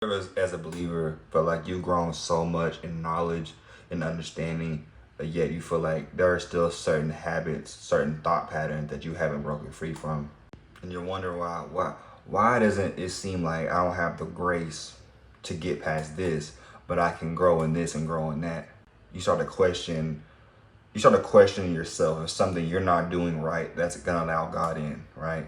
As a believer, feel like you've grown so much in knowledge and understanding, but yet you feel like there are still certain habits, certain thought patterns that you haven't broken free from, and you're wondering why doesn't it seem like I don't have the grace to get past this, but I can grow in this and grow in that. You start to question. You start to question yourself if something you're not doing right that's gonna allow God in, right?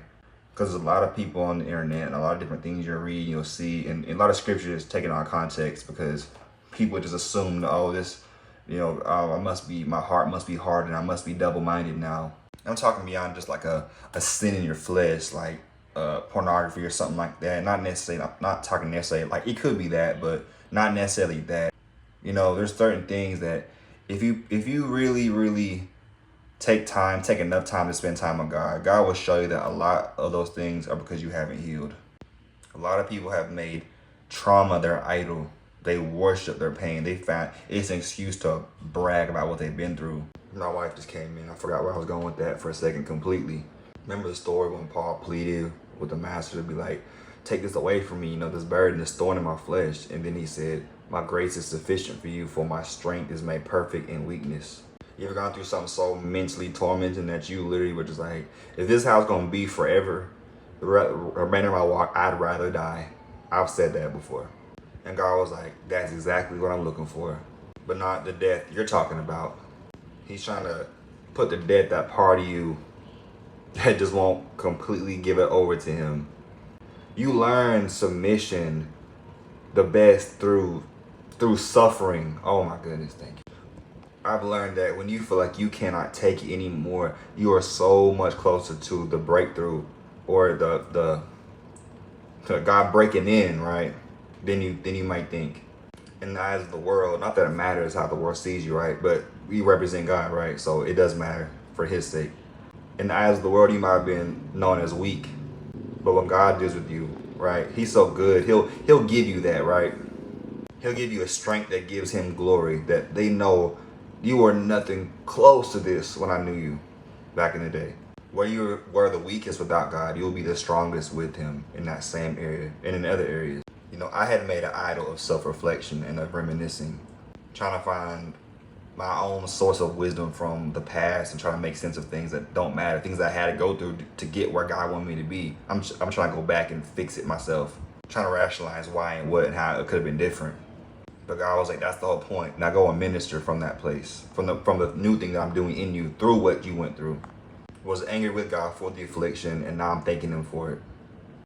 Because there's a lot of people on the internet and a lot of different things you'll read, you'll see, and a lot of scripture is taken out of context because people just assume, oh, this, my heart must be hard and I must be double-minded now. I'm talking beyond just like a sin in your flesh, like pornography or something like that. Not necessarily, I'm not talking necessarily, like it could be that, but not necessarily that. There's certain things that if you really take enough time to spend time with God, God will show you that a lot of those things are because you haven't healed. A lot of people have made trauma their idol. They worship their pain. They find it's an excuse to brag about what they've been through. My wife just came in. I forgot where I was going with that for a second completely. Remember the story when Paul pleaded with the master to be like, take this away from me, this burden, this thorn in my flesh. And then he said, my grace is sufficient for you, for my strength is made perfect in weakness. You ever gone through something so mentally tormenting that you literally were just like, if this is how it's going to be forever, the remainder of my walk, I'd rather die. I've said that before. And God was like, that's exactly what I'm looking for. But not the death you're talking about. He's trying to put to death that part of you that just won't completely give it over to him. You learn submission the best through suffering. Oh my goodness, thank you. I've learned that when you feel like you cannot take it anymore, you are so much closer to the breakthrough or the God breaking in, right? Than you might think. In the eyes of the world, not that it matters how the world sees you, right? But we represent God, right? So it does matter for his sake. In the eyes of the world, you might have been known as weak. But when God deals with you, right? He's so good. He'll give you that, right? He'll give you a strength that gives him glory, that they know you were nothing close to this when I knew you back in the day. Where you were the weakest without God, you'll be the strongest with him in that same area and in other areas. I had made an idol of self-reflection and of reminiscing, trying to find my own source of wisdom from the past and trying to make sense of things that don't matter, things I had to go through to get where God wanted me to be. I'm trying to go back and fix it myself, trying to rationalize why and what and how it could have been different. But God was like, that's the whole point. Now go and minister from that place, from the new thing that I'm doing in you through what you went through. Was angry with God for the affliction, and now I'm thanking him for it.